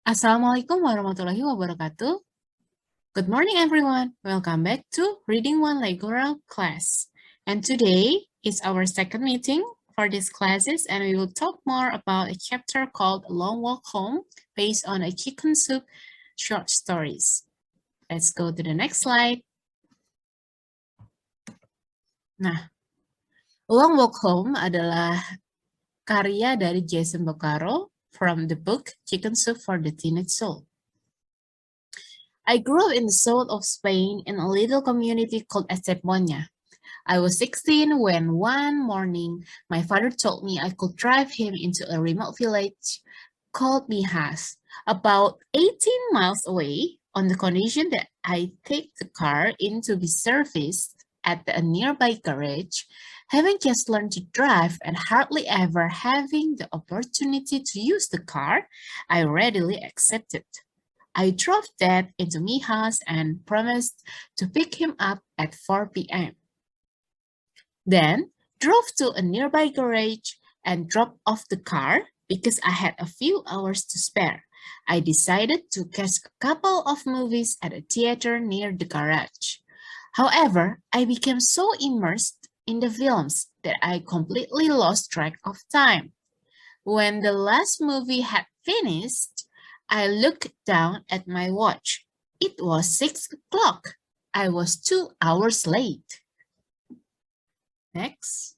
Assalamualaikum warahmatullahi wabarakatuh. Good morning, everyone. Welcome back to Reading One Reguler class. And today is our second meeting for these classes, and we will talk more about a chapter called A Long Walk Home, based on a chicken soup short stories. Let's go to the next slide. Nah, A Long Walk Home adalah karya dari Jason Boccaro from the book Chicken Soup for the Teenage Soul. I grew up in the south of Spain in a little community called Estepona. I was 16 when one morning my father told me I could drive him into a remote village called Mijas, about 18 miles away, on the condition that I take the car in to be serviced at a nearby garage. Having just learned to drive and hardly ever having the opportunity to use the car, I readily accepted. I drove Dad into Mijas and promised to pick him up at 4 p.m. Then drove to a nearby garage and dropped off the car because I had a few hours to spare. I decided to catch a couple of movies at a theater near the garage. However, I became so immersed in the films that I completely lost track of time. When the last movie had finished, I looked down at my watch. It was 6 o'clock. I was 2 hours late. Next.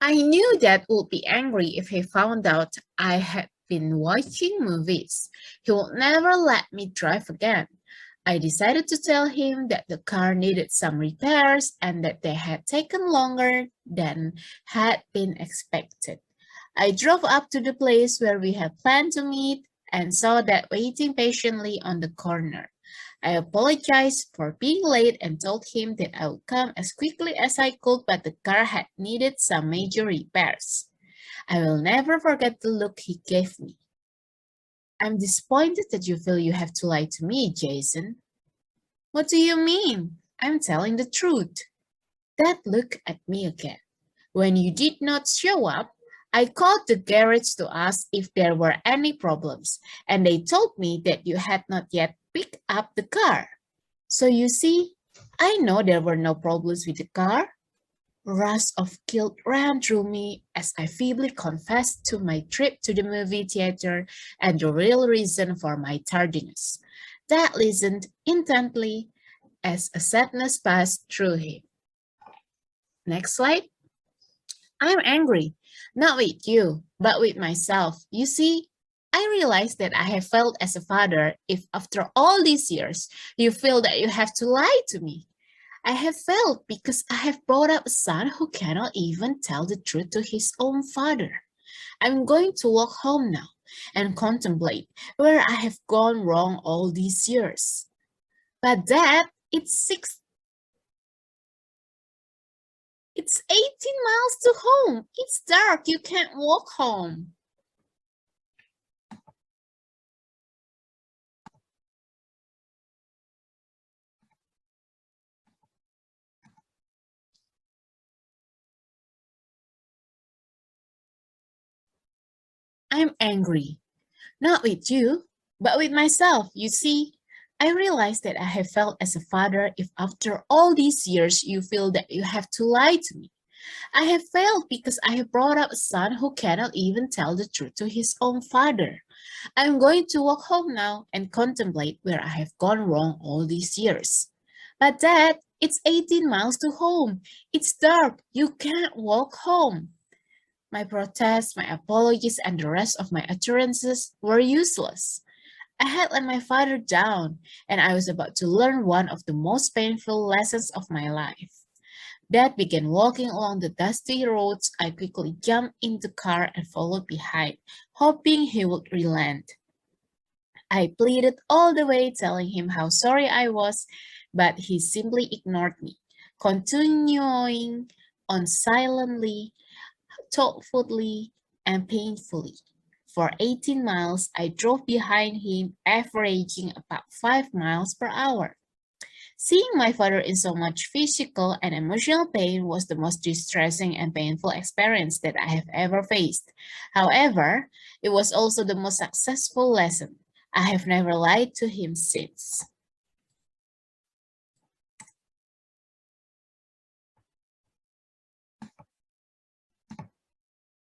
I knew Dad would be angry if he found out I had been watching movies. He would never let me drive again. I decided to tell him that the car needed some repairs and that they had taken longer than had been expected. I drove up to the place where we had planned to meet and saw Dad waiting patiently on the corner. I apologized for being late and told him that I would come as quickly as I could, but the car had needed some major repairs. I will never forget the look he gave me. I'm disappointed that you feel you have to lie to me, Jason. What do you mean? I'm telling the truth. Dad looked at me again. When you did not show up, I called the garage to ask if there were any problems, and they told me that you had not yet picked up the car. So you see, I know there were no problems with the car. A rush of guilt ran through me as I feebly confessed to my trip to the movie theater and the real reason for my tardiness. Dad listened intently as a sadness passed through him. Next slide. I'm angry, not with you, but with myself. You see, I realize that I have failed as a father if after all these years you feel that you have to lie to me. I have failed because I have brought up a son who cannot even tell the truth to his own father. I'm going to walk home now and contemplate where I have gone wrong all these years. But Dad, it's 18 miles to home. It's dark. You can't walk home. I'm angry. Not with you, but with myself. You see, I realize that I have failed as a father if after all these years you feel that you have to lie to me. I have failed because I have brought up a son who cannot even tell the truth to his own father. I'm going to walk home now and contemplate where I have gone wrong all these years. But Dad, it's 18 miles to home. It's dark. You can't walk home. My protests, my apologies, and the rest of my utterances were useless. I had let my father down, and I was about to learn one of the most painful lessons of my life. Dad began walking along the dusty roads. I quickly jumped in the car and followed behind, hoping he would relent. I pleaded all the way, telling him how sorry I was, but he simply ignored me, continuing on silently, thoughtfully, and painfully. For 18 miles, I drove behind him, averaging about 5 miles per hour. Seeing my father in so much physical and emotional pain was the most distressing and painful experience that I have ever faced. However, it was also the most successful lesson. I have never lied to him since.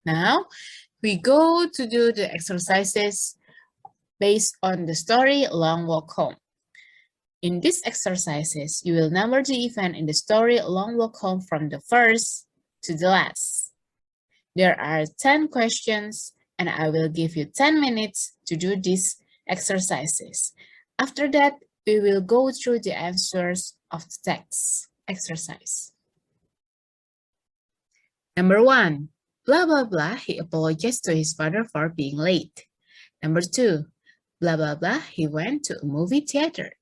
Now, we go to do the exercises based on the story Long Walk Home. In these exercises, you will number the event in the story Long Walk Home from the first to the last. There are 10 questions and I will give you 10 minutes to do these exercises. After that, we will go through the answers of the text exercise. Number 1, blah, blah, blah, he apologized to his father for being late. Number 2, blah, blah, blah, he went to a movie theater.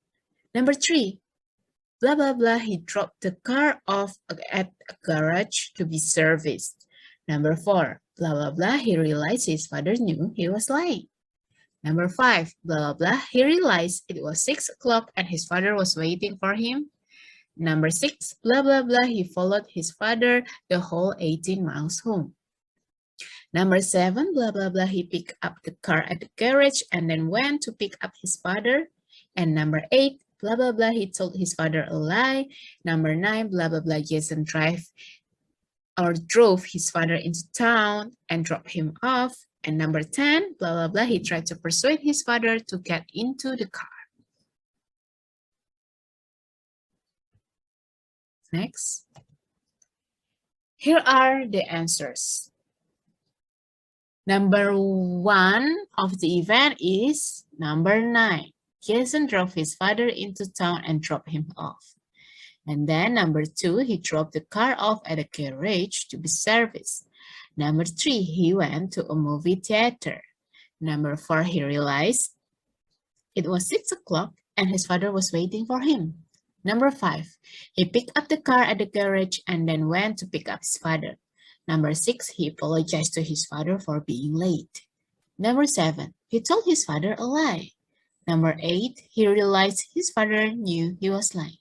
Number 3, blah, blah, blah, he dropped the car off at a garage to be serviced. Number 4, blah, blah, blah, he realized his father knew he was lying. Number 5, blah, blah, blah, he realized it was 6 o'clock and his father was waiting for him. Number 6, blah, blah, blah, he followed his father the whole 18 miles home. Number 7, blah, blah, blah, he picked up the car at the garage and then went to pick up his father. And number 8, blah, blah, blah, he told his father a lie. Number 9, blah, blah, blah, Jason drove his father into town and dropped him off. And number 10, blah, blah, blah, he tried to persuade his father to get into the car. Next. Here are the answers. Number 1 of the event is number 9. Jason drove his father into town and dropped him off. And then number 2, he dropped the car off at a garage to be serviced. Number 3, he went to a movie theater. Number 4, he realized it was 6 o'clock and his father was waiting for him. Number 5, he picked up the car at the garage and then went to pick up his father. Number 6, he apologized to his father for being late. Number 7, he told his father a lie. Number 8, he realized his father knew he was lying.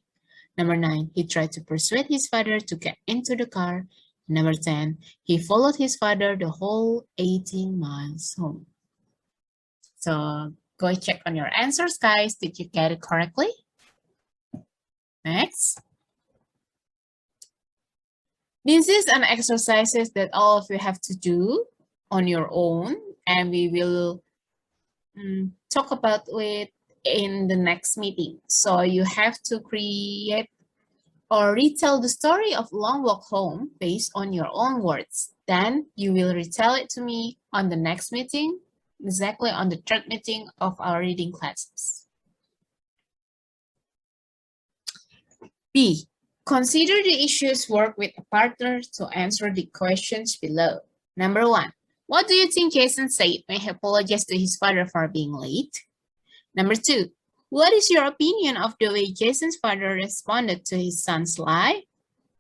Number 9, he tried to persuade his father to get into the car. Number 10, he followed his father the whole 18 miles home. So go check on your answers, guys. Did you get it correctly? Next. This is an exercises that all of you have to do on your own, and we will talk about it in the next meeting. So you have to create or retell the story of Long Walk Home based on your own words. Then you will retell it to me on the next meeting, exactly on the third meeting of our reading classes. B. Consider the issues, work with a partner to answer the questions below. Number 1. What do you think Jason said when he apologized to his father for being late? Number 2. What is your opinion of the way Jason's father responded to his son's lie?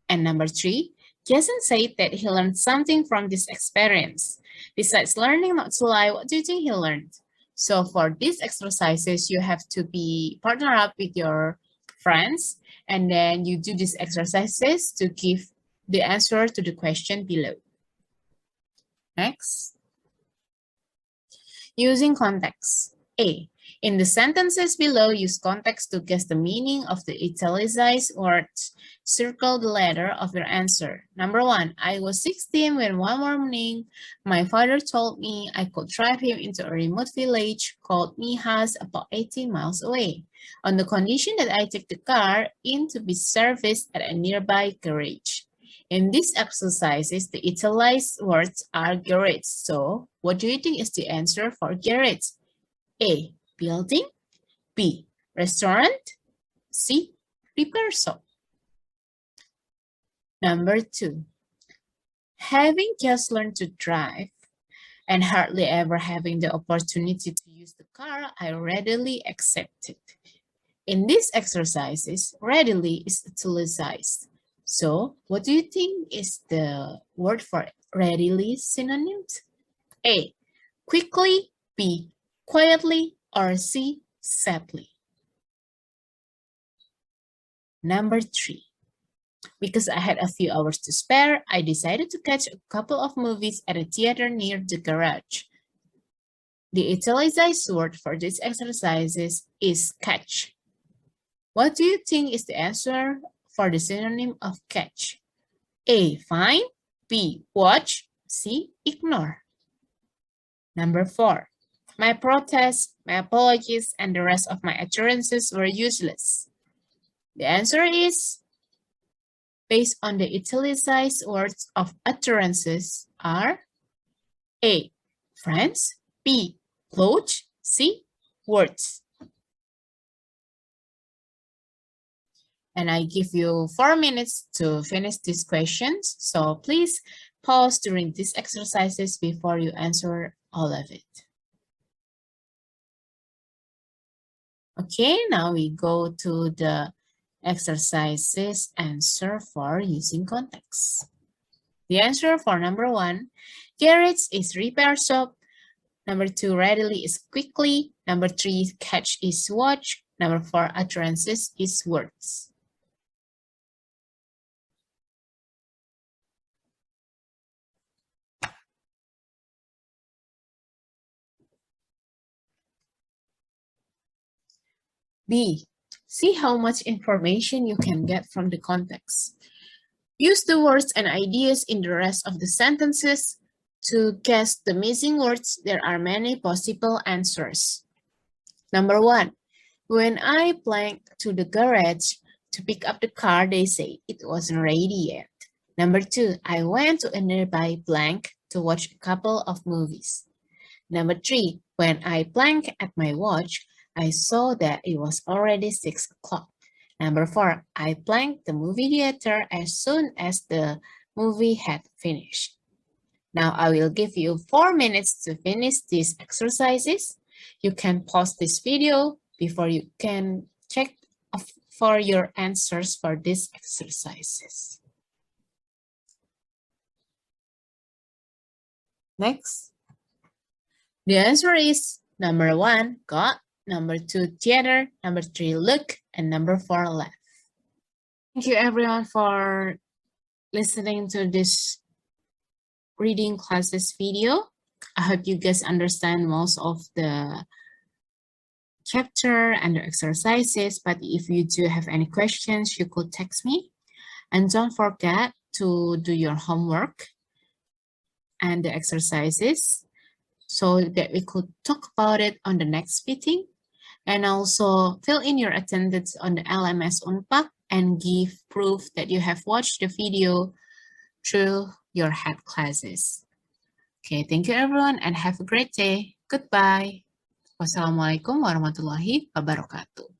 And number 3. Jason said that he learned something from this experience. Besides learning not to lie, what do you think he learned? So for these exercises, you have to be partner up with your friends, and then you do these exercises to give the answer to the question below. Next. Using context. A. In the sentences below, use context to guess the meaning of the italicized words. Circle the letter of your answer. Number 1, I was 16 when one morning my father told me I could drive him into a remote village called Mijas about 18 miles away, on the condition that I take the car in to be serviced at a nearby garage. In these exercises, the italicized words are garage. So, what do you think is the answer for garage? A. Building. B. Restaurant. C. Repair shop. Number 2. Having just learned to drive and hardly ever having the opportunity to use the car, I readily accepted. In these exercises, readily is italicized. So, what do you think is the word for readily synonyms? A. Quickly. B. Quietly. Or C. Sadly. Number 3. Because I had a few hours to spare, I decided to catch a couple of movies at a theater near the garage. The italicized word for these exercises is catch. What do you think is the answer for the synonym of catch? A. Find. B. Watch. C. Ignore. Number 4. My protest, my apologies, and the rest of my utterances were useless. The answer is, based on the italicized words of utterances are A. Friends. B. Clothes. C. Words. And I give you 4 minutes to finish these questions. So please pause during these exercises before you answer all of it. Okay, now we go to the exercises answer for using context. The answer for number 1, garage is repair shop. Number 2, readily is quickly. Number 3, catch is watch. Number 4, utterances is words. B, see how much information you can get from the context. Use the words and ideas in the rest of the sentences. To guess the missing words, there are many possible answers. Number 1, when I blanked to the garage to pick up the car, they say it wasn't ready yet. Number 2, I went to a nearby blank to watch a couple of movies. Number 3, when I blanked at my watch, I saw that it was already 6 o'clock. Number 4, I blanked the movie theater as soon as the movie had finished. Now I will give you 4 minutes to finish these exercises. You can pause this video before you can check for your answers for these exercises. Next. The answer is number 1, got, number 2, theater, number 3, look, and number 4, left. Thank you everyone for listening to this reading classes video. I hope you guys understand most of the chapter and the exercises, but if you do have any questions, you could text me. And don't forget to do your homework and the exercises so that we could talk about it on the next meeting. And also fill in your attendance on the LMS Unpack and give proof that you have watched the video through your head classes. Okay, thank you everyone and have a great day. Goodbye. Wassalamualaikum warahmatullahi wabarakatuh.